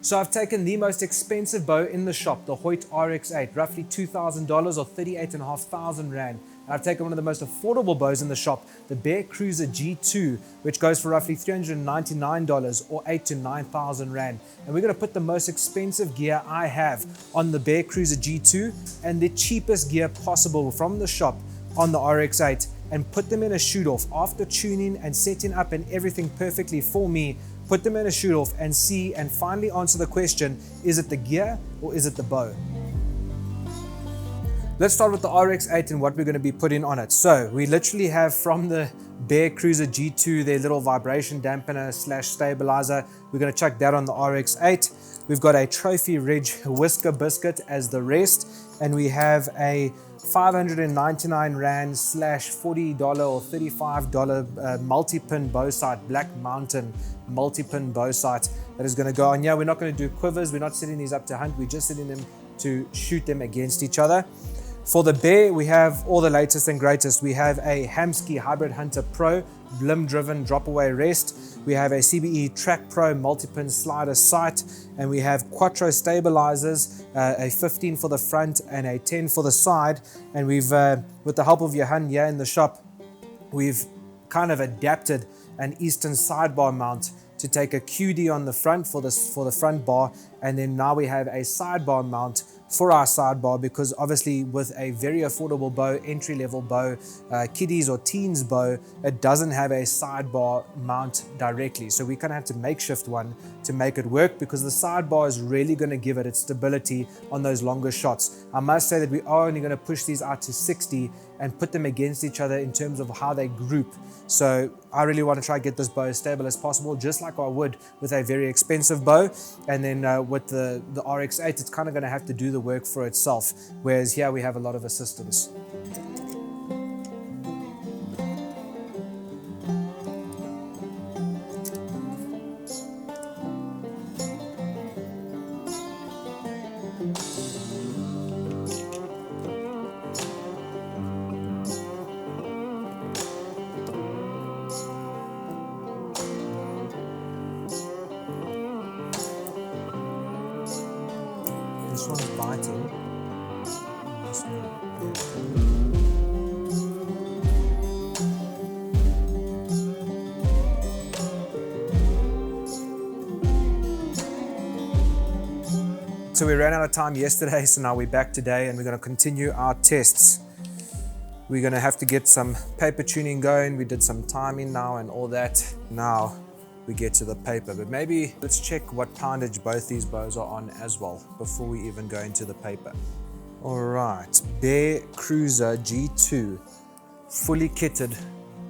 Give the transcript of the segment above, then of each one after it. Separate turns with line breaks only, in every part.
So I've taken the most expensive bow in the shop, the Hoyt RX8, roughly $2,000 or 38,500 Rand. And I've taken one of the most affordable bows in the shop, the Bear Cruiser G2, which goes for roughly $399 or 8 to 9,000 Rand. And we're gonna put the most expensive gear I have on the Bear Cruiser G2 and the cheapest gear possible from the shop on the RX8 and put them in a shoot-off after tuning and setting up and everything perfectly for me. Put them in a shoot-off and see and finally answer the question, is it the gear or is it the bow? Let's start with the RX8 and what we're going to be putting on it. So we literally have from the Bear Cruiser G2 their little vibration dampener / stabilizer. We're going to chuck that on the RX8. We've got a Trophy Ridge Whisker Biscuit as the rest, and we have a 599 Rand / $40 or $35 multi-pin bow sight, Black Mountain multi-pin bow sight that is going to go on. Yeah, we're not going to do quivers. We're not setting these up to hunt. We're just setting them to shoot them against each other. For the Bear, we have all the latest and greatest. We have a Hamsky Hybrid Hunter Pro blim-driven drop-away rest. We have a CBE Track Pro multi-pin slider sight, and we have Quattro stabilizers, a 15 for the front and a 10 for the side. And we've, with the help of Johan here in the shop, we've kind of adapted an Eastern sidebar mount to take a QD on the front for the front bar, and then now we have a sidebar mount for our sidebar, because obviously with a very affordable bow, entry-level bow, kiddies or teens bow, it doesn't have a sidebar mount directly. So we kind of have to makeshift one to make it work, because the sidebar is really going to give it its stability on those longer shots. I must say that we are only going to push these out to 60 and put them against each other in terms of how they group. So I really want to try to get this bow as stable as possible, just like I would with a very expensive bow. And then with the RX8, it's kind of going to have to do the work for itself, whereas here we have a lot of assistance. This one's biting. This one, So we ran out of time yesterday, so now we're back today and we're going to continue our tests. We're going to have to get some paper tuning going. We did some timing now and all that. Now we get to the paper, but maybe let's check what poundage both these bows are on as well before we even go into the paper. All right, Bear Cruiser G2, fully kitted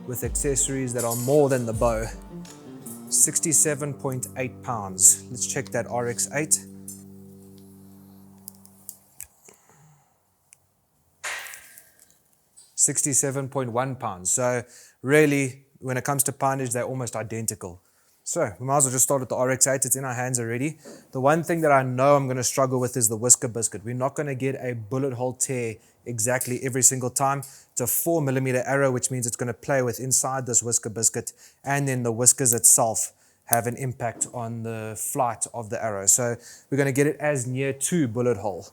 with accessories that are more than the bow. 67.8 pounds. Let's check that RX8. £67.1. So really, when it comes to poundage, they're almost identical. So we might as well just start with the RX8. It's in our hands already. The one thing that I know I'm going to struggle with is the Whisker Biscuit. We're not going to get a bullet hole tear exactly every single time. It's a 4mm arrow, which means it's going to play with inside this Whisker Biscuit, and then the whiskers itself have an impact on the flight of the arrow. So we're going to get it as near to bullet hole.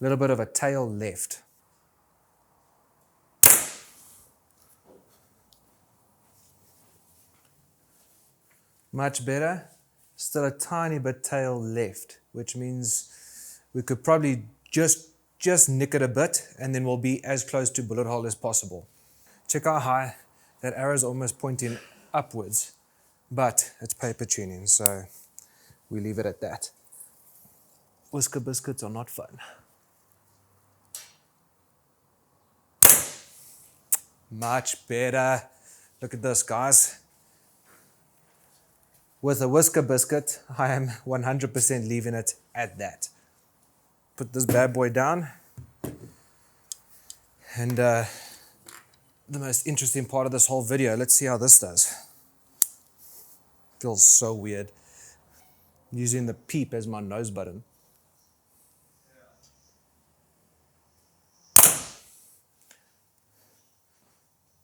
A little bit of a tail left. Much better. Still a tiny bit tail left, which means we could probably just nick it a bit, and then we'll be as close to bullet hole as possible. Check how high that arrow is, almost pointing upwards, but it's paper tuning, so we leave it at that. Whisker biscuits are not fun. Much better. Look at this, guys. With a Whisker Biscuit, I am 100% leaving it at that. Put this bad boy down. And the most interesting part of this whole video, let's see how this does. Feels so weird. I'm using the peep as my nose button.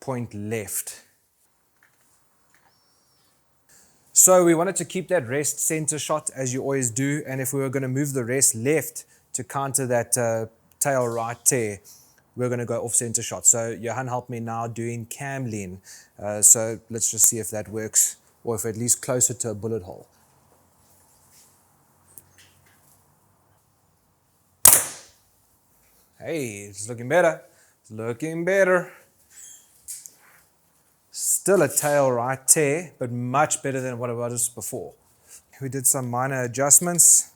point left. So we wanted to keep that rest center shot as you always do, and if we were going to move the rest left to counter that tail right tear, we're going to go off center shot. So Johan helped me now doing cam lean. So let's just see if that works, or if at least closer to a bullet hole. Hey, it's looking better. It's looking better. Still a tail right tear, but much better than what it was before. We did some minor adjustments,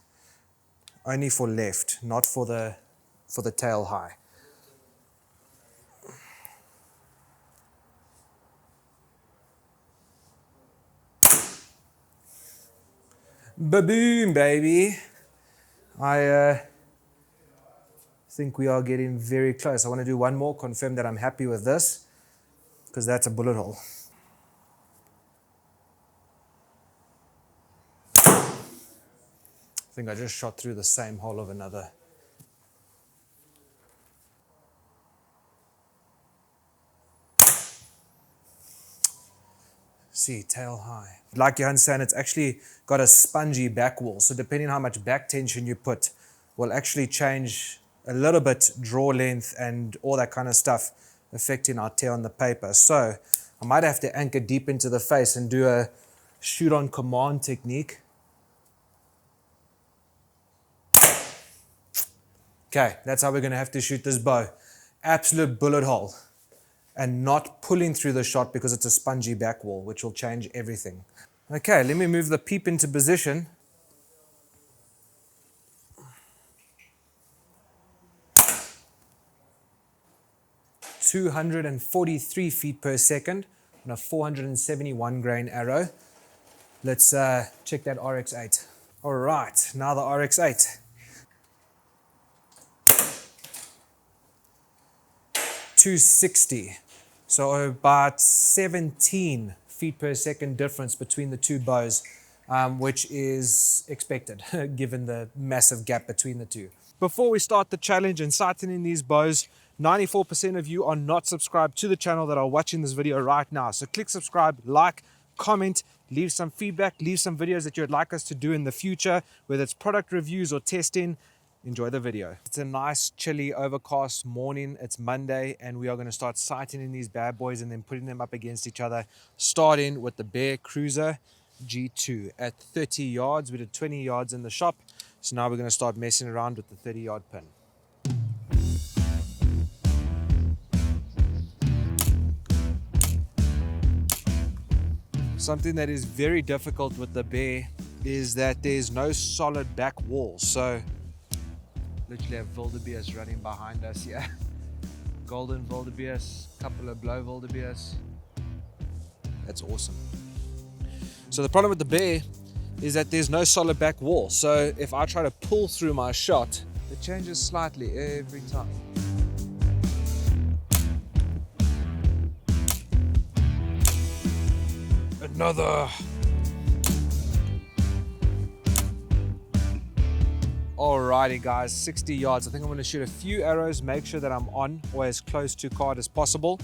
only for left, not for the tail high. Ba-boom, baby. I think we are getting very close. I want to do one more, confirm that I'm happy with this, because that's a bullet hole. I think I just shot through the same hole of another. See, tail high. Like Johan's saying, it's actually got a spongy back wall. So depending on how much back tension you put, will actually change a little bit draw length and all that kind of stuff, affecting our tear on the paper. So I might have to anchor deep into the face and do a shoot on command technique. Okay, that's how we're going to have to shoot this bow. Absolute bullet hole. And not pulling through the shot because it's a spongy back wall, which will change everything. Okay, let me move the peep into position. .243 feet per second on a 471 grain arrow. Let's check that RX8. All right, now the RX8. 260. So about 17 feet per second difference between the two bows, which is expected given the massive gap between the two. Before we start the challenge and sighting in these bows, 94% of you are not subscribed to the channel that are watching this video right now. So click subscribe, like, comment, leave some feedback, leave some videos that you'd like us to do in the future, whether it's product reviews or testing. Enjoy the video. It's a nice, chilly, overcast morning. It's Monday, and we are going to start sighting in these bad boys and then putting them up against each other, starting with the Bear Cruiser G2 at 30 yards. We did 20 yards in the shop, so now we're going to start messing around with the 30-yard pin. Something that is very difficult with the Bear is that there's no solid back wall. So literally have wildebeest running behind us here. Golden wildebeest, couple of blue wildebeest. That's awesome. So the problem with the Bear is that there's no solid back wall. So if I try to pull through my shot, it changes slightly every time. Another. Alrighty guys, 60 yards. I think I'm going to shoot a few arrows, make sure that I'm on or as close to card as possible.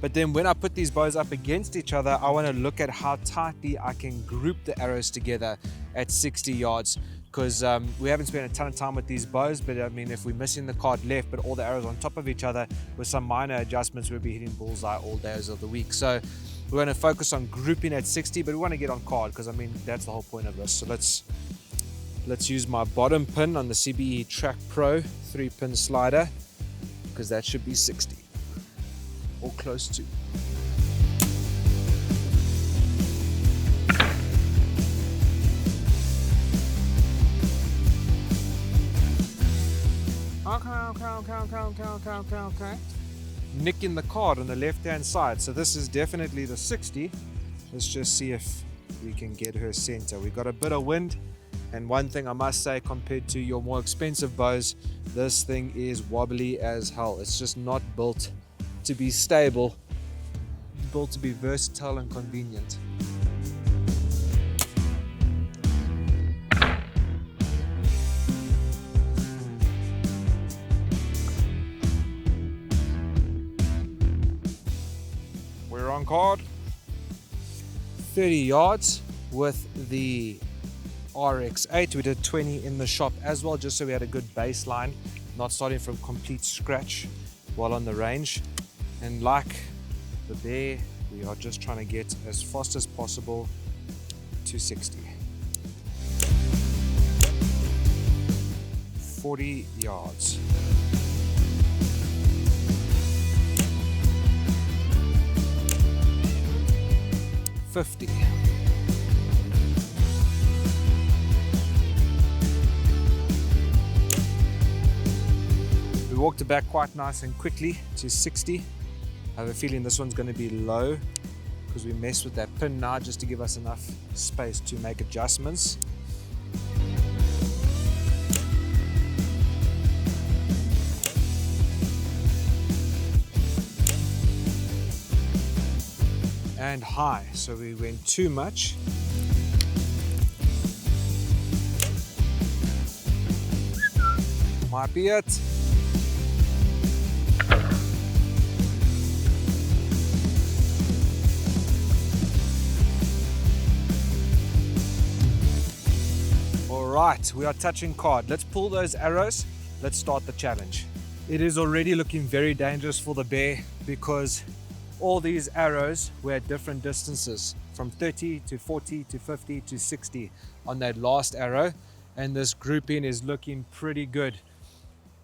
But then when I put these bows up against each other, I want to look at how tightly I can group the arrows together at 60 yards. Because we haven't spent a ton of time with these bows, but I mean, if we're missing the card left, but all the arrows on top of each other, with some minor adjustments, we'll be hitting bullseye all days of the week. So we're going to focus on grouping at 60, but we want to get on card because I mean, that's the whole point of this. So let's use my bottom pin on the CBE Track Pro 3-pin slider, because that should be 60 or close to. Okay. Nicking the card on the left-hand side. So this is definitely the 60. Let's just see if we can get her center. We got a bit of wind. And one thing I must say, compared to your more expensive bows, this thing is wobbly as hell. It's just not built to be stable. It's built to be versatile and convenient. on card. 30 yards with the RX8. We did 20 in the shop as well, just so we had a good baseline, not starting from complete scratch while on the range. And like the bear, we are just trying to get as fast as possible to 60. 40 yards. $50. We walked it back quite nice and quickly to 60. I have a feeling this one's going to be low because we messed with that pin now just to give us enough space to make adjustments. And high, so we went too much. Might be it. All right, we are touching card. Let's pull those arrows. Let's start the challenge. It is already looking very dangerous for the bear because all these arrows were at different distances, from 30 to 40 to 50 to 60 on that last arrow, and this grouping is looking pretty good.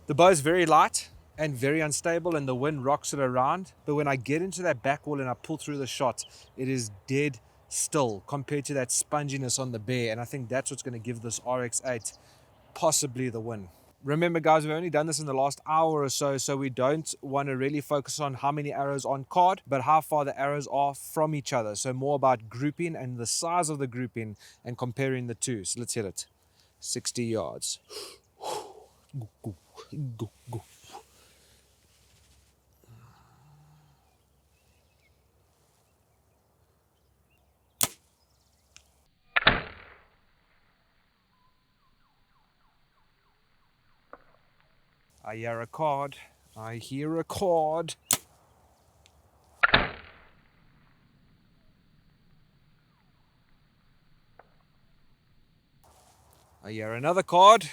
The bow is very light and very unstable, and the wind rocks it around, but when I get into that back wall and I pull through the shot, it is dead still compared to that sponginess on the bear, and I think that's what's going to give this RX8 possibly the win. Remember guys, we've only done this in the last hour or so, so we don't want to really focus on how many arrows on card, but how far the arrows are from each other. So more about grouping and the size of the grouping and comparing the two. So let's hit it. 60 yards. I hear a card. I hear a card. I hear another card.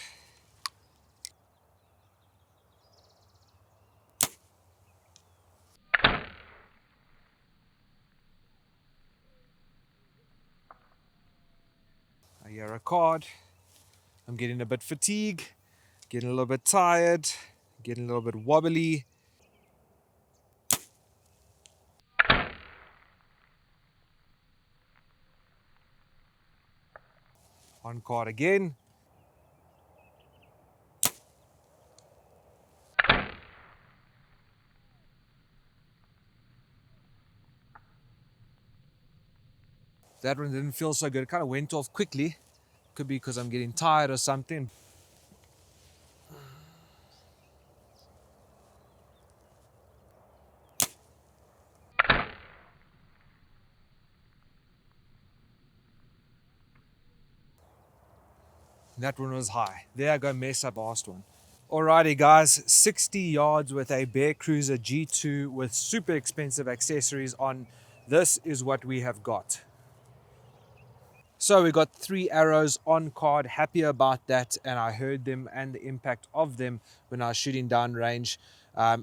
I hear a card. I'm getting a bit fatigued, getting a little bit tired, getting a little bit wobbly. On card again. That one didn't feel so good. It kind of went off quickly. Could be because I'm getting tired or something. That one was high. There I go, mess up last one. Alrighty guys, 60 yards with a Bear Cruiser G2 with super expensive accessories on. This is what we have got. So we got 3 arrows on card, happy about that, and I heard them and the impact of them when I was shooting down range.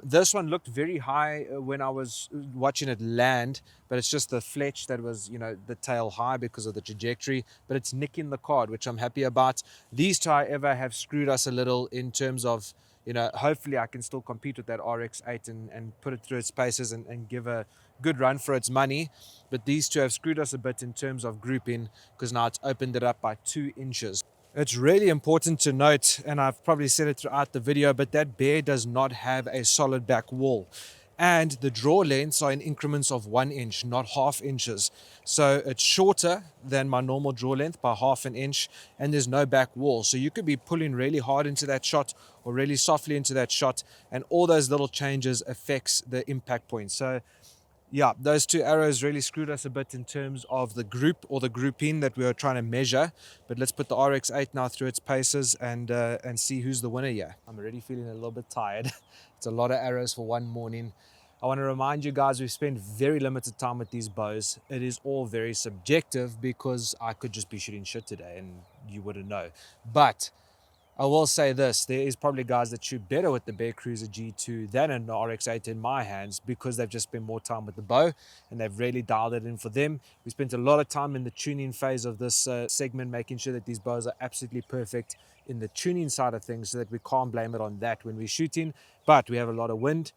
This one looked very high when I was watching it land, but it's just the fletch that was, you know, the tail high because of the trajectory, but it's nicking the card, which I'm happy about. These two, however, have screwed us a little in terms of, you know, hopefully I can still compete with that RX8 and put it through its paces and give a good run for its money. But these two have screwed us a bit in terms of grouping because now it's opened it up by 2 inches. It's really important to note, and I've probably said it throughout the video, but that bear does not have a solid back wall. And the draw lengths are in increments of 1 inch, not half inches. So it's shorter than my normal draw length by half an inch, and there's no back wall. So you could be pulling really hard into that shot or really softly into that shot, and all those little changes affects the impact point. So yeah, those 2 arrows really screwed us a bit in terms of the group or the grouping that we were trying to measure. But let's put the RX8 now through its paces and see who's the winner here. I'm already feeling a little bit tired. It's a lot of arrows for one morning. I want to remind you guys, we've spent very limited time with these bows. It is all very subjective because I could just be shooting shit today and you wouldn't know. But I will say this, there is probably guys that shoot better with the Bear Cruiser G2 than an RX8 in my hands because they've just spent more time with the bow and they've really dialed it in for them. We spent a lot of time in the tuning phase of this segment, making sure that these bows are absolutely perfect in the tuning side of things so that we can't blame it on that when we're shooting. But we have a lot of wind.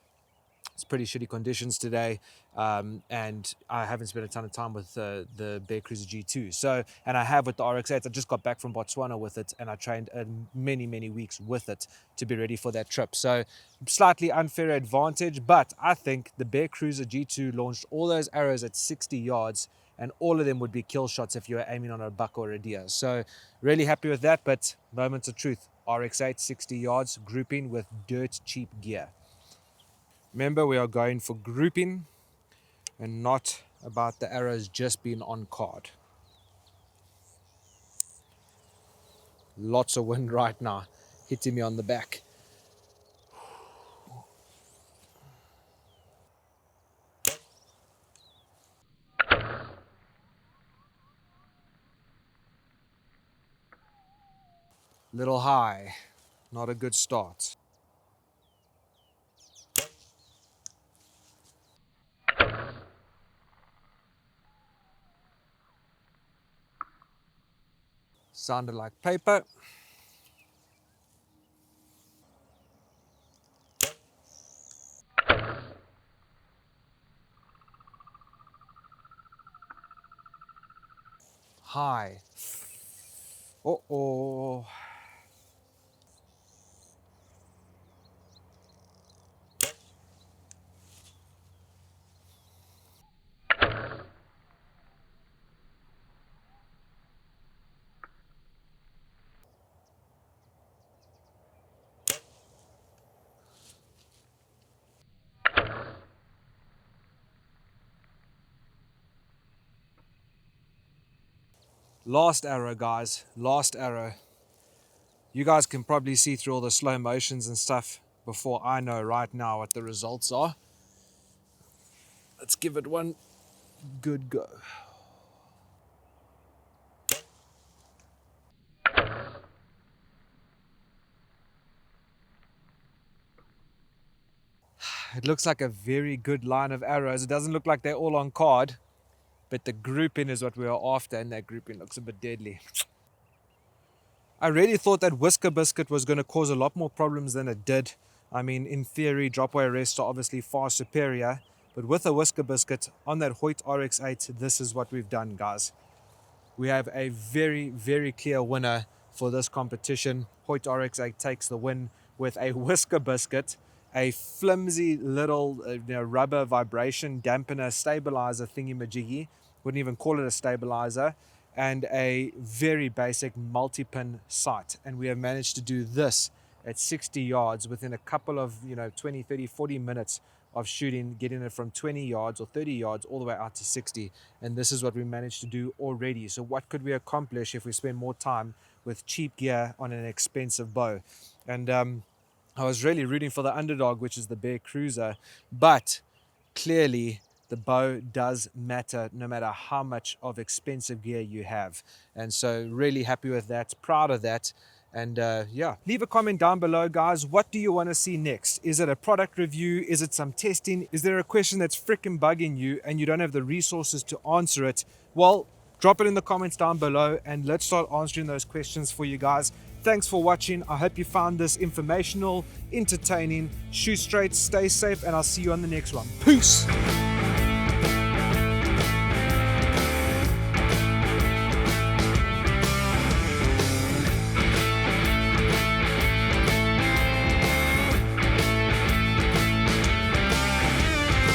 It's pretty shitty conditions today, and I haven't spent a ton of time with the Bear Cruiser G2. So, and I have with the RX8. I just got back from Botswana with it, and I trained many weeks with it to be ready for that trip. So, slightly unfair advantage, but I think the Bear Cruiser G2 launched all those arrows at 60 yards, and all of them would be kill shots if you were aiming on a buck or a deer. So, really happy with that, but moments of truth. RX8, 60 yards, grouping with dirt cheap gear. Remember, we are going for grouping and not about the arrows just being on card. Lots of wind right now, hitting me on the back. Little high, not a good start. Sounded like paper. High. Uh-oh. Last arrow, guys. Last arrow. You guys can probably see through all the slow motions and stuff before I know right now what the results are. Let's give it one good go. It looks like a very good line of arrows. It doesn't look like they're all on card, but the grouping is what we are after, and that grouping looks a bit deadly. I really thought that Whisker Biscuit was going to cause a lot more problems than it did. I mean, in theory, drop-away arrests are obviously far superior, but with a Whisker Biscuit on that Hoyt RX8, this is what we've done, guys. We have a very clear winner for this competition. Hoyt RX8 takes the win with a Whisker Biscuit, a flimsy little rubber vibration dampener stabilizer thingy-majiggy, wouldn't even call it a stabilizer, and a very basic multi-pin sight. And we have managed to do this at 60 yards within a couple of 20, 30, 40 minutes of shooting, getting it from 20 yards or 30 yards all the way out to 60. And this is what we managed to do already. So what could we accomplish if we spend more time with cheap gear on an expensive bow? And I was really rooting for the underdog, which is the Bear Cruiser, but clearly the bow does matter no matter how much of expensive gear you have. And so really happy with that, proud of that. And yeah, leave a comment down below, guys. What do you want to see next? Is it a product review? Is it some testing? Is there a question that's freaking bugging you and you don't have the resources to answer it? Well, drop it in the comments down below and let's start answering those questions for you guys. Thanks for watching. I hope you found this informational, entertaining. Shoot straight, stay safe, and I'll see you on the next one. Peace!